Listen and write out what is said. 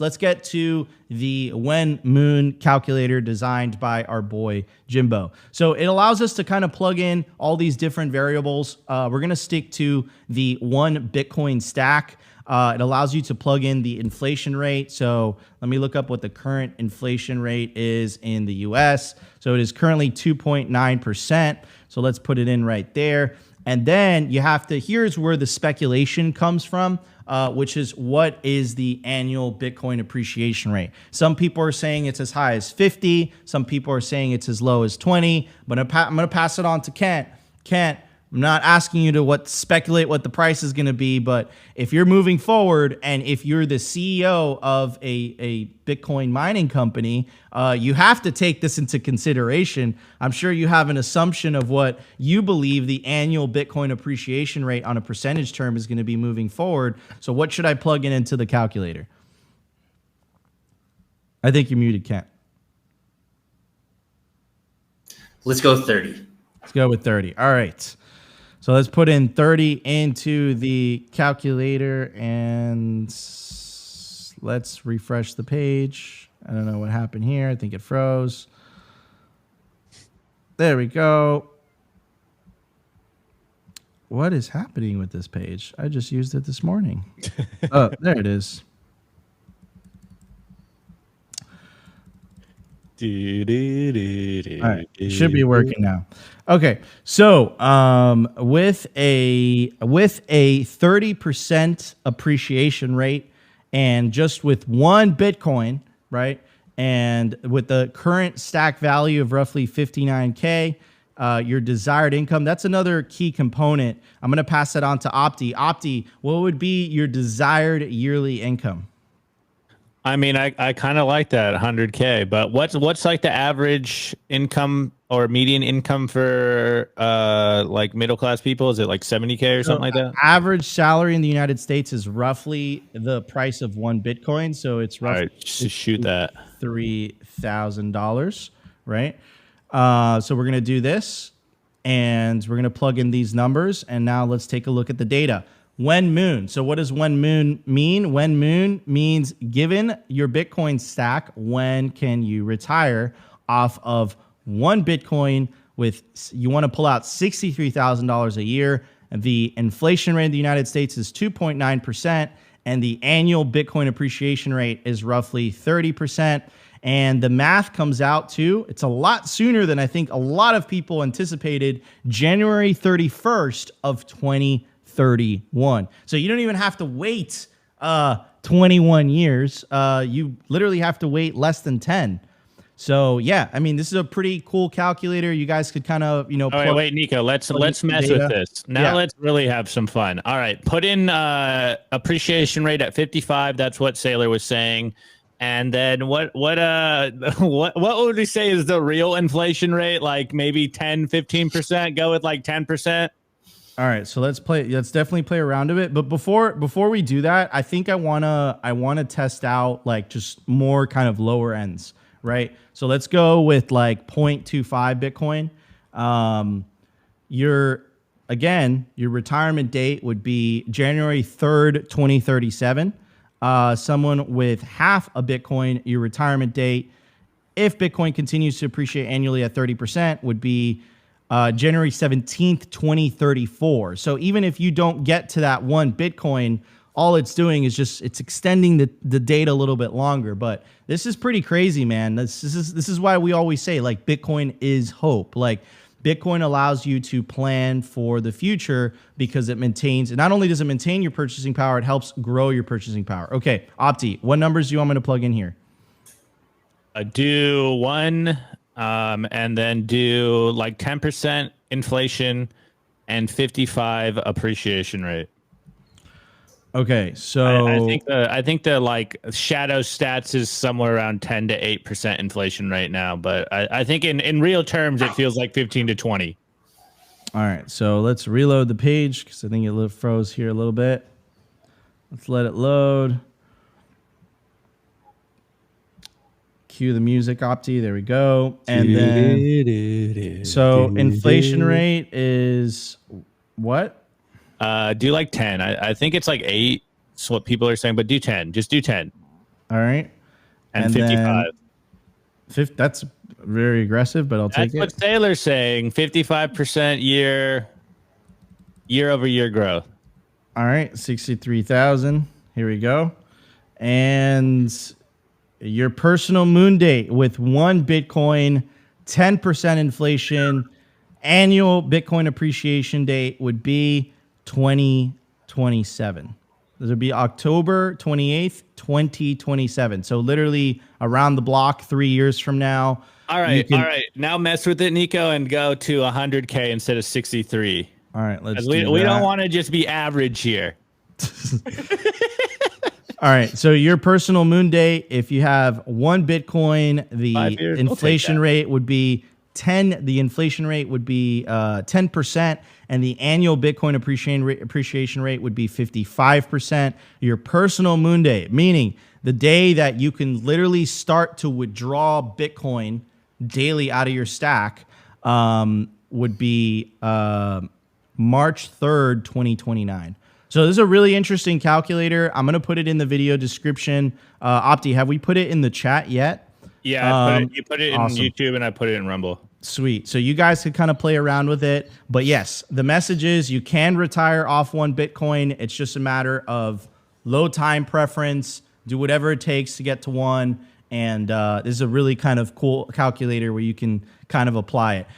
Let's get to the When Moon calculator designed by our boy Jimbo. So it allows us to kind of plug in all these different variables. We're going to stick to the one Bitcoin stack. It allows you to plug in the inflation rate. So let me look up what the current inflation rate is in the US. So it is currently 2.9%. So let's put it in right there. And then you have to, here's where the speculation comes from, which is what is the annual Bitcoin appreciation rate? Some people are saying it's as high as 50. Some people are saying it's as low as 20. But I'm going to pass it on to Kent. Kent, I'm not asking you to speculate what the price is going to be, but if you're moving forward and if you're the CEO of a Bitcoin mining company, you have to take this into consideration. I'm sure you have an assumption of what you believe the annual Bitcoin appreciation rate on a percentage term is going to be moving forward. So what should I plug in into the calculator? I think you're muted, Kent. Let's go 30. Let's go with 30. All right. So let's put in 30 into the calculator and let's refresh the page. I don't know what happened here. I think it froze. There we go. What is happening with this page? I just used it this morning. Oh, there it is. All right, it should be working now. Okay, so with a 30% appreciation rate, and just with one Bitcoin, right, and with the current stack value of roughly 59K, your desired income, that's another key component. I'm going to pass it on to Opti. Opti, what would be your desired yearly income? I mean, I kind of like that 100K, but what's like the average income or median income for like middle class people? Is it like 70K or something like that? Average salary in the United States is roughly the price of one Bitcoin, so it's roughly all right, just shoot that $3,000, right? So we're gonna do this, and we're gonna plug in these numbers, and now let's take a look at the data. When Moon. So what does When Moon mean? When Moon means given your Bitcoin stack, when can you retire off of one Bitcoin with, you want to pull out $63,000 a year. The inflation rate in the United States is 2.9%, and the annual Bitcoin appreciation rate is roughly 30%. And the math comes out to, it's a lot sooner than I think a lot of people anticipated, January 31st of 2031. So you don't even have to wait 21 years. You literally have to wait less than 10. So yeah, I mean, this is a pretty cool calculator. You guys could kind of, you know. Oh, wait, Nico, let's mess with this. Now let's really have some fun. All right, put in appreciation rate at 55. That's what Sailor was saying. And then what would we say is the real inflation rate? Like maybe 10, 15%? Go with like 10%. All right, so let's definitely play around a bit. But before we do that, I think I wanna test out like just more kind of lower ends, right? So let's go with like 0.25 Bitcoin. Your retirement date would be January 3rd, 2037. Someone with half a Bitcoin, your retirement date, if Bitcoin continues to appreciate annually at 30%, would be January 17th, 2034. So even if you don't get to that one Bitcoin, all it's doing is it's extending the date a little bit longer. But this is pretty crazy, man. This is why we always say like Bitcoin is hope. Like Bitcoin allows you to plan for the future because it not only does it maintain your purchasing power, it helps grow your purchasing power. Okay, Opti, what numbers do you want me to plug in here? Do one. And then do like 10% inflation and 55 appreciation rate. Okay, so I think the like shadow stats is somewhere around 10 to 8% inflation right now, but I think in real terms it feels like 15 to 20. All right, so let's reload the page because I think it froze here a little bit. Let's let it load. Cue the music, Opti. There we go. And then, so inflation rate is what? Do like 10. I think it's like 8. That's what people are saying, but do 10. Just do 10. All right. And then 55. That's very aggressive, but I'll take That's what it. Sailor's saying. 55% year-over-year growth. All right. 63,000. Here we go. And your personal moon date with 1 Bitcoin, 10% inflation, annual Bitcoin appreciation date would be 2027. This would be October 28th, 2027. So literally around the block 3 years from now. All right. Now mess with it, Nico, and go to 100K instead of 63. All right, let's We do don't that. want to just be average here. All right, so your personal moon date, if you have 1 Bitcoin, the 5 years, inflation rate would be 10. The inflation rate would be 10%, and the annual Bitcoin appreciation rate would be 55%. Your personal moon date, meaning the day that you can literally start to withdraw Bitcoin daily out of your stack, would be March 3rd, 2029. So this is a really interesting calculator. I'm going to put it in the video description. Opti, have we put it in the chat yet? Yeah, you put it in awesome. YouTube, and I put it in Rumble. Sweet. So you guys could kind of play around with it. But yes, the message is you can retire off 1 Bitcoin. It's just a matter of low time preference. Do whatever it takes to get to 1. And this is a really kind of cool calculator where you can kind of apply it.